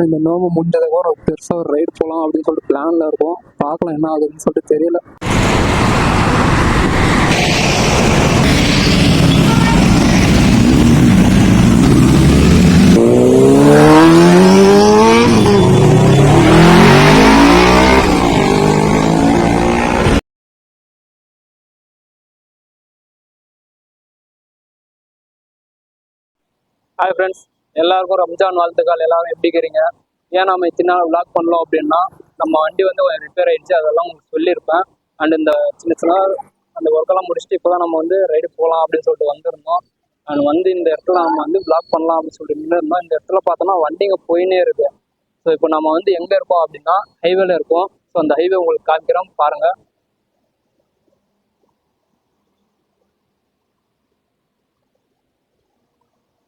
இந்த நோம்பு முடிஞ்சதுக்கு ஒரு பெருசாக ஒரு ரைடு போகலாம் அப்படின்னு சொல்லிட்டு பிளானில் இருக்கும். பார்க்கலாம் என்ன ஆகுதுன்னு சொல்லிட்டு தெரியல. ஹாய் ஃப்ரெண்ட்ஸ், எல்லாருக்கும் ரம்ஜான் வாழ்த்துக்கள். எல்லாரும் எப்படி இருக்கிறீங்க? ஏன் நம்ம இத்தனை நாள் விளாக் பண்ணலாம் அப்படின்னா, நம்ம வண்டி வந்து ரிப்பேர் ஆகிடுச்சு, அதெல்லாம் உங்களுக்கு சொல்லியிருப்பேன். அண்ட் இந்த சின்ன சின்ன அந்த ஒர்க்கெல்லாம் முடிச்சுட்டு இப்போ தான் நம்ம வந்து ரைடு போகலாம் அப்படின்னு சொல்லிட்டு வந்திருந்தோம். அண்ட் வந்து இந்த இடத்துல நம்ம வந்து விளாக் பண்ணலாம் அப்படின்னு சொல்லிட்டு நின்றுருந்தோம். இந்த இடத்துல பார்த்தோன்னா வண்டிங்க போயினே இருக்கு. ஸோ இப்போ நம்ம வந்து எங்கே இருக்கோம் அப்படின்னா ஹைவேல இருக்கோம். ஸோ அந்த ஹைவே உங்களுக்கு காமிக்கிறோம் பாருங்கள்.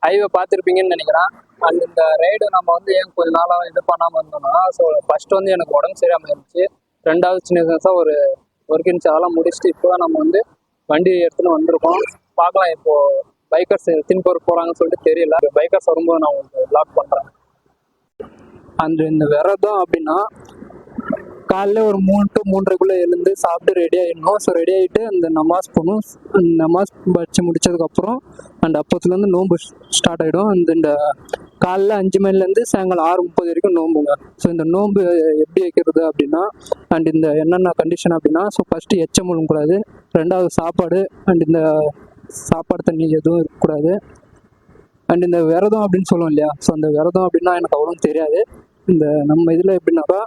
ஹைவே பார்த்துருப்பீங்கன்னு நினைக்கிறேன். அண்ட் இந்த ரைடு நம்ம வந்து ஏன் கொஞ்ச நாளாக இது பண்ணாமல் இருந்தோம்னா, ஸோ ஃபஸ்ட்டு வந்து எனக்கு உடம்பு சரியாமல் இருந்துச்சு. ரெண்டாவது சின்ன சின்னதாக ஒரு ஒர்க் இருந்துச்சு, அதெல்லாம் முடிச்சுட்டு இப்போ தான் நம்ம வந்து வண்டி எடுத்துன்னு வந்திருக்கோம். பார்க்கலாம் இப்போது பைக்கர்ஸ் எத்தனை பேர் போகிறாங்கன்னு சொல்லிட்டு தெரியல. பைக்கர்ஸ் வரும்போது நான் உங்களுக்கு வ்ளாக் பண்ணுறேன். அண்ட் இந்த விரதம் அப்படின்னா காலைல ஒரு 3 to 3:30 எழுந்து சாப்பிட்டு ரெடி ஆகிடணும். ஸோ ரெடி ஆகிட்டு அந்த நமாஸ் போகணும். நமாஸ் படித்து முடிச்சதுக்கப்புறம் அண்ட் அப்போத்துலேருந்து நோன்பு ஸ்டார்ட் ஆகிடும். இந்த காலைல 5 மணிலேருந்து சாயங்காலம் 6:30 வரைக்கும் நோம்புங்க. ஸோ இந்த நோன்பு எப்படி வைக்கிறது அப்படின்னா, அண்ட் இந்த என்னென்ன கண்டிஷன் அப்படின்னா, ஸோ ஃபஸ்ட்டு எச்சம் முழுங்கக்கூடாது, ரெண்டாவது சாப்பாடு, அண்ட் இந்த சாப்பாடு தண்ணி எதுவும் இருக்கக்கூடாது. அண்ட் இந்த விரதம் அப்படின்னு சொல்லுவோம் இல்லையா, ஸோ அந்த விரதம் அப்படின்னா எனக்கு அவ்வளோ தெரியாது. இந்த நம்ம இதில் எப்படின்னாக்கா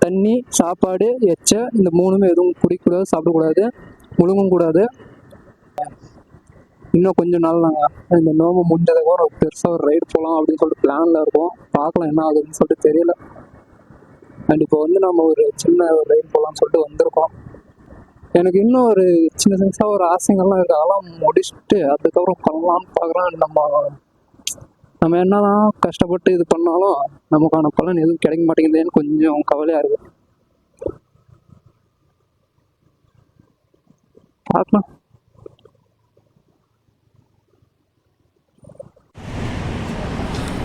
தண்ணி, சாப்பாடு, எச்ச இந்த 3மே எதுவும் குடிக்கக்கூடாது, சாப்பிடக்கூடாது, முழுங்கவும் கூடாது. இன்னும் கொஞ்சம் நாள் நாங்கள் இந்த நோம்பு முடிஞ்சதுக்கு ஒரு பெருசாக ஒரு ரைடு போகலாம் அப்படின்னு சொல்லிட்டு பிளானில் இருக்கோம். பார்க்கலாம் என்ன ஆகுதுன்னு சொல்லிட்டு தெரியல. அண்ட் இப்போ வந்து நம்ம ஒரு சின்ன ஒரு ரைடு போகலான்னு சொல்லிட்டு வந்திருக்கோம். எனக்கு இன்னும் ஒரு சின்ன சின்னதாக ஒரு ஆசைங்கள்லாம் இருக்குது. அதெல்லாம் முடிச்சுட்டு அதுக்கப்புறம் பண்ணலான்னு பார்க்குறேன். நம்ம என்னதான் கஷ்டப்பட்டு இது பண்ணாலும் நமக்கான பலன் எதுவும் கிடைக்க மாட்டேங்குதுன்னு கொஞ்சம் கவலையாக இருக்கு. பார்க்கலாம்.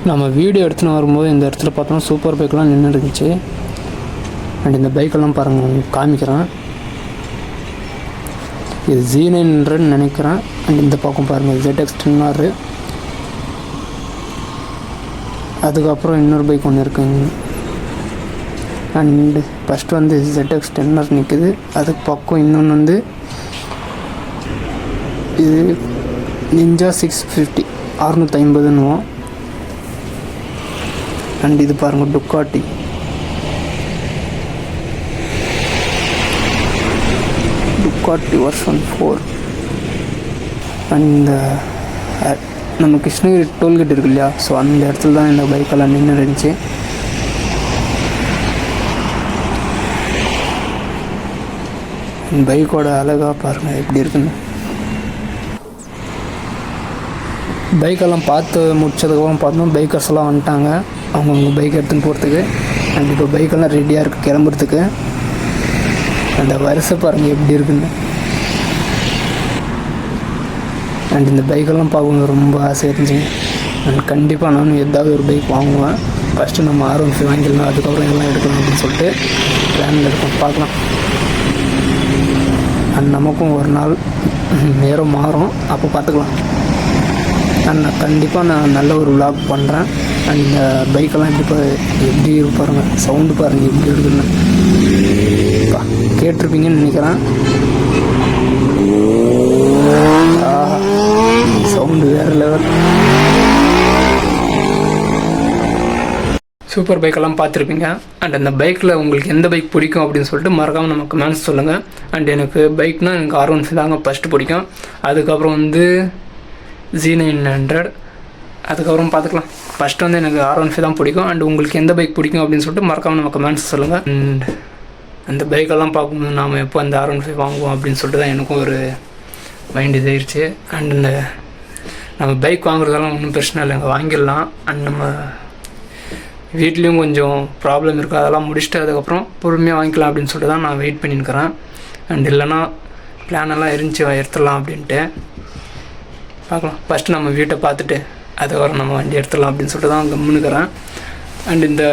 நம்ம வீடியோ எடுத்துன்னு வரும்போது இந்த இடத்துல பார்த்தோம்னா சூப்பர் பைக்கெலாம் நின்று இருந்துச்சு. அண்ட் இந்த பைக்கெல்லாம் பாருங்கள், காமிக்கிறேன். இது Z900 நினைக்கிறேன். அண்ட் இந்த பக்கம் பாருங்கள் ZX 10R. அதுக்கப்புறம் இன்னொரு பைக் ஒன்று இருக்குங்க. அண்டு ஃபஸ்ட்டு வந்து ZX 10R நிற்குது. அதுக்கு பக்கம் இன்னொன்று வந்து இது நிஞ்சா 650 650ன்னுவோம். அண்ட் இது பாருங்கள் டுக்காட்டி. வெர்ஷன் 4. அண்ட் நம்ம கிருஷ்ணகிரி டோல்கேட் இருக்கு இல்லையா, ஸோ அந்த இடத்துல தான் இந்த பைக்கெல்லாம் நின்று இருந்துச்சு. பைக்கோட அழகாக பாருங்கள் எப்படி இருக்குன்னு. பைக்கெல்லாம் பார்த்து முடிச்சதுக்கப்புறம் பார்த்தோம் பைக்கர்ஸ் எல்லாம் வந்துட்டாங்க அவங்கவுங்க பைக் எடுத்துன்னு போகிறதுக்கு. அண்ட் இப்போ பைக்கெல்லாம் ரெடியாக இருக்குது கிளம்புறதுக்கு. அந்த வரிசை பாருங்கள் எப்படி இருக்குன்னு. அண்ட் இந்த பைக்கெல்லாம் பார்க்கணும் ரொம்ப ஆசையாக இருந்துச்சுங்க. அண்ட் கண்டிப்பாக நானும் ஏதாவது ஒரு பைக் வாங்குவேன். ஃபஸ்ட்டு நம்ம R15 வாங்கிடலாம், அதுக்கப்புறம் எல்லாம் எடுக்கலாம் அப்படின்னு சொல்லிட்டு பிளானில் இருக்கோம். பார்க்கலாம். அண்ட் நமக்கும் ஒரு நாள் நேரம் மாறும், அப்போ பார்த்துக்கலாம். அண்ட் கண்டிப்பாக நான் நல்ல ஒரு விளாக் பண்ணுறேன். அண்ட் இந்த பைக்கெல்லாம் எப்படி பாருங்கள், சவுண்டு பாருங்கள் எப்படி இருக்குன்னு. கேட்டிருப்பீங்கன்னு நினைக்கிறேன். சவுண்டு வேறு லெவல். சூப்பர் பைக்கெல்லாம் பார்த்துருப்பீங்க. அண்ட் அந்த பைக்கில் உங்களுக்கு எந்த பைக் பிடிக்கும் அப்படின்னு சொல்லிட்டு மறக்காமல் நமக்கு கமெண்ட்ஸ் சொல்லுங்கள். அண்ட் எனக்கு பைக்னால் எனக்கு R15 தாங்க ஃபஸ்ட்டு பிடிக்கும். அதுக்கப்புறம் வந்து Z900. அதுக்கப்புறம் பார்த்துக்கலாம். ஃபஸ்ட்டு வந்து எனக்கு R15 தான் பிடிக்கும். அண்ட் உங்களுக்கு எந்த பைக் பிடிக்கும் அப்படின்னு சொல்லிட்டு மறக்காமல் நம்ம கமெண்ட்ஸ் சொல்லுங்கள். அண்ட் அந்த பைக்கெல்லாம் பார்க்கும்போது நாம் எப்போ அந்த R15 வாங்குவோம் அப்படின்னு சொல்லிட்டு தான் எனக்கும் ஒரு மைண்ட் இதாகிடுச்சு. அண்ட் இந்த நம்ம பைக் வாங்குறதெல்லாம் ஒன்றும் பிரச்சனை இல்லைங்க, வாங்கிடலாம். அண்ட் நம்ம வீட்லேயும் கொஞ்சம் ப்ராப்ளம் இருக்குது, அதெல்லாம் முடிச்சுட்டு அதுக்கப்புறம் பொறுமையாக வாங்கிக்கலாம் அப்படின்னு சொல்லிட்டு தான் நான் வெயிட் பண்ணியிருக்கிறேன். அண்ட் இல்லைனா பிளானெல்லாம் இருந்துச்சு எடுத்துடலாம் அப்படின்ட்டு. பார்க்கலாம். ஃபஸ்ட்டு நம்ம வீட்டை பார்த்துட்டு அதுக்கப்புறம் நம்ம வண்டி எடுத்துடலாம் அப்படின்னு சொல்லிட்டு தான் கம்முன்னுக்கிறேன். அண்ட் இந்த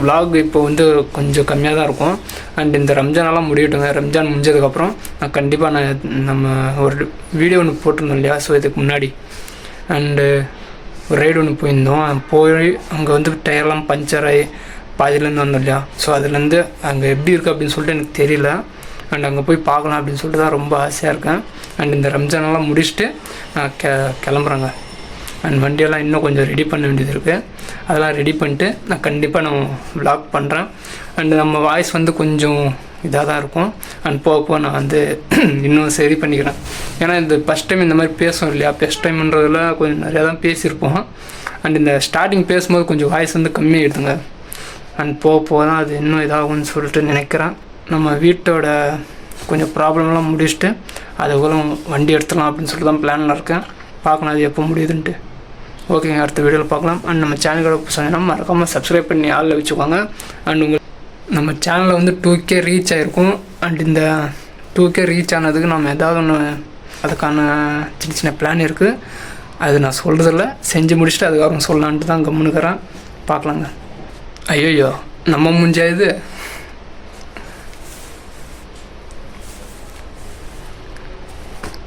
vlog இப்போ வந்து கொஞ்சம் கம்மியாக தான் இருக்கும். அண்ட் இந்த ரம்ஜானெல்லாம் முடியட்டுங்க. ரம்ஜான் முடிஞ்சதுக்கப்புறம் நான் கண்டிப்பாக நம்ம ஒரு வீடியோ ஒன்று போட்டிருந்தோம் இல்லையா, ஸோ இதுக்கு முன்னாடி அண்டு ஒரு ரைடு ஒன்று போயிருந்தோம். போய் அங்கே வந்து டயர்லாம் பஞ்சர் ஆகி பாதியிலேருந்து வந்தோம் இல்லையா, ஸோ அதுலேருந்து அங்கே எப்படி இருக்குது அப்படின்னு சொல்லிட்டு எனக்கு தெரியல. அண்ட் அங்கே போய் பார்க்கலாம் அப்படின்னு சொல்லிட்டு தான் ரொம்ப ஆசையாக இருக்கேன். அண்ட் இந்த ரம்ஜானெல்லாம் முடிச்சுட்டு நான் கிளம்புறேங்க. அண்ட் வண்டியெல்லாம் இன்னும் கொஞ்சம் ரெடி பண்ண வேண்டியது இருக்குது. அதெல்லாம் ரெடி பண்ணிட்டு நான் கண்டிப்பாக நான் vlog பண்ணுறேன். அண்டு நம்ம வாய்ஸ் வந்து கொஞ்சம் இதாக தான் இருக்கும். அண்ட் போக நான் வந்து இன்னும் சரி பண்ணிக்கிறேன். ஏன்னா இந்த ஃபஸ்ட் டைம் இந்த மாதிரி பேசுவோம் இல்லையா, ஃபஸ்ட் டைம்ன்றதில் கொஞ்சம் நிறையா தான் பேசியிருப்போம். அண்ட் இந்த ஸ்டார்டிங் பேசும்போது கொஞ்சம் வாய்ஸ் வந்து கம்மியாகிடுதுங்க. அண்ட் போக தான் அது இன்னும் இதாகும்னு சொல்லிட்டு நினைக்கிறேன். நம்ம வீட்டோட கொஞ்சம் ப்ராப்ளம்லாம் முடிச்சுட்டு அதுக்குள்ள வண்டி எடுத்துடலாம் அப்படின்னு சொல்லிட்டு தான் பிளானில் இருக்கேன். பார்க்கலாம் அது எப்போ முடியுதுன்ட்டு. ஓகேங்க, அடுத்த வீடியோவில் பார்க்கலாம். அண்ட் நம்ம சேனலோட சொன்னீங்கன்னா மறக்காமல் சப்ஸ்கிரைப் பண்ணி ஆளில் வச்சுக்கோங்க. அண்ட் நம்ம சேனலில் வந்து 2K ரீச் ஆகிருக்கும். அண்ட் இந்த 2K ரீச் ஆனதுக்கு நம்ம ஏதாவது ஒன்று அதுக்கான சின்ன சின்ன பிளான் இருக்குது. அது நான் சொல்கிறதில்ல, செஞ்சு முடிச்சுட்டு அதுக்கப்புறம் சொல்லலான்ட்டு தான் கம்முனுக்கிறேன். பார்க்கலாங்க. ஐயோ நம்ம முடிஞ்சா இது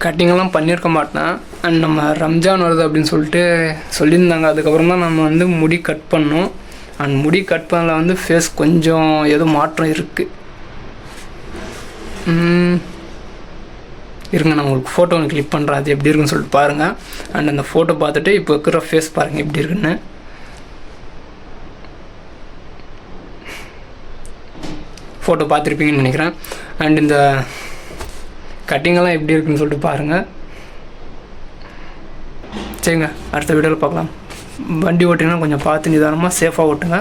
கட்டிங்கெல்லாம் பண்ணியிருக்க மாட்டேன். அண்ட் நம்ம ரம்ஜான் வருது அப்படின்னு சொல்லிட்டு சொல்லியிருந்தாங்க. அதுக்கப்புறம் தான் நம்ம வந்து முடி கட் பண்ணோம். அண்ட் முடி கட் பண்ணல வந்து ஃபேஸ் கொஞ்சம் ஏதோ மாற்றம் இருக்குது. இருங்க, நான் உங்களுக்கு ஃபோட்டோ ஒன்று கிளிக் பண்ணுறேன், அது எப்படி இருக்குன்னு சொல்லிட்டு பாருங்கள். அண்ட் அந்த ஃபோட்டோ பார்த்துட்டு இப்போ இருக்கிற ஃபேஸ் பாருங்கள் எப்படி இருக்குன்னு. ஃபோட்டோ பார்த்துருப்பீங்கன்னு நினைக்கிறேன். அண்ட் இந்த கட்டிங்கெல்லாம் எப்படி இருக்குன்னு சொல்லிட்டு பாருங்கள். சரிங்க, அடுத்த வீடியோவில் பார்க்கலாம். வண்டி ஓட்டிங்கன்னா கொஞ்சம் பார்த்து நிதானமாக சேஃபாக ஓட்டுங்க.